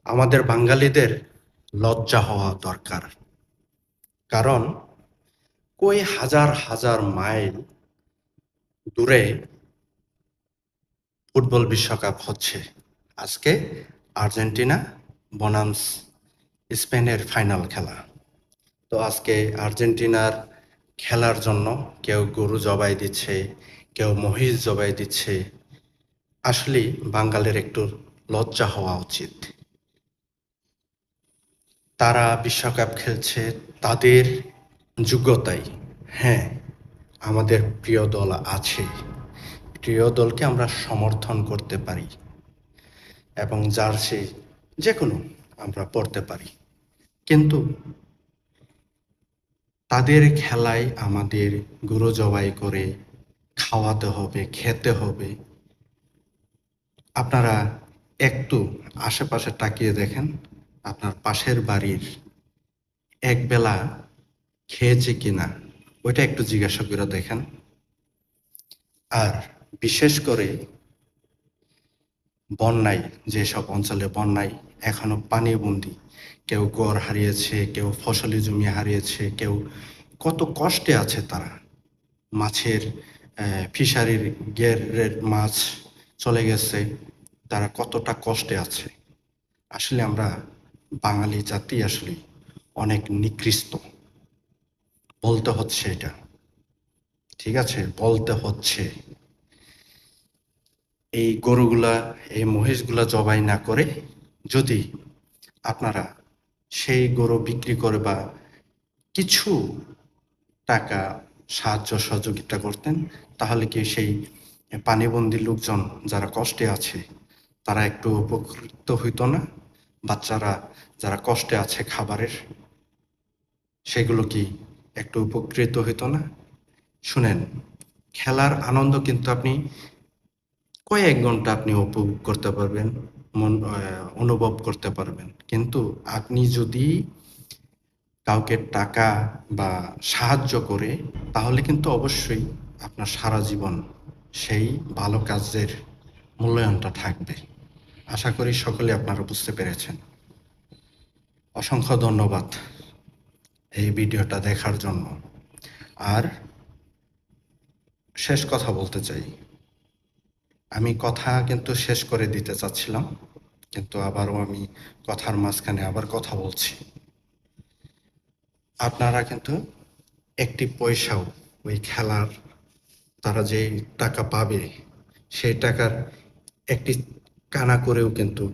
আমাদের বাঙালিদের লজ্জা হওয়া দরকার। কারণ কই হাজার হাজার মাইল দূরে ফুটবল বিশ্বকাপ হচ্ছে। আজকে আর্জেন্টিনা বনাম স্পেনের ফাইনাল খেলা। তো আজকে আর্জেন্টিনার খেলার জন্য কেউ গরু জবাই দিচ্ছে, কেউ মহিষ জবাই দিচ্ছে। আসলেই বাঙালির একটু লজ্জা হওয়া উচিত। তারা বিশ্বকাপ খেলছে তাদের যোগ্যতায়। হ্যাঁ, আমাদের প্রিয় দল আছে। প্রিয় দলকে আমরা সমর্থন করতে পারি এবং জার্সি যেকোনো আমরা পড়তে পারি। কিন্তু তাদের খেলায় আমাদের গরু জবাই করে খাওয়াতে হবে, খেতে হবে। আপনারা একটু আশেপাশে তাকিয়ে দেখেন, আপনার পাশের বাড়ির একবেলা খেয়েছে কিনা ওইটা একটু জিজ্ঞাসা করে দেখেন। আর বিশেষ করে বন্যায়, যেসব অঞ্চলে বন্যায় এখনো পানিবন্দী, কেউ ঘর হারিয়েছে, কেউ ফসলি জমি হারিয়েছে, কেউ কত কষ্টে আছে তারা। মাছের ফিশারির গেরের মাছ চলে গেছে, তারা কতটা কষ্টে আছে। আসলে আমরা বাঙালি জাতি আসলে অনেক নিকৃষ্ট, বলতে হচ্ছে এটা। ঠিক আছে, বলতে হচ্ছে। এই গরুগুলা, এই মহিষগুলা জবাই না করে যদি আপনারা সেই গরু বিক্রি করে বা কিছু টাকা সাহায্য সহযোগিতা করতেন, তাহলে কি সেই পানিবন্দী লোকজন যারা কষ্টে আছে তারা একটু উপকৃত হইতো না? বাচ্চারা যারা কষ্টে আছে খাবারের, সেগুলো কি একটু উপকৃত হইতো না? শুনেন, খেলার আনন্দ কিন্তু আপনি কয়েক ঘন্টা আপনি উপভোগ করতে পারবেন, অনুভব করতে পারবেন। কিন্তু আপনি যদি কাউকে টাকা বা সাহায্য করে, তাহলে কিন্তু অবশ্যই আপনার সারা জীবন সেই ভালো কাজের মূল্যায়নটা থাকবে। আশা করি সকলে আপনারা বুঝতে পেরেছেন। অসংখ্য ধন্যবাদ এই ভিডিওটা দেখার জন্য। আর শেষ কথা বলতে চাই, আমি কথা কিন্তু শেষ করে দিতে চাচ্ছিলাম, কিন্তু আবারও আমি কথার মাঝখানে আবার কথা বলছি। আপনারা কিন্তু একটি পয়সাও ওই খেলার তারা যে টাকা পাবে সেই টাকার একটি কানা করেও কিন্তু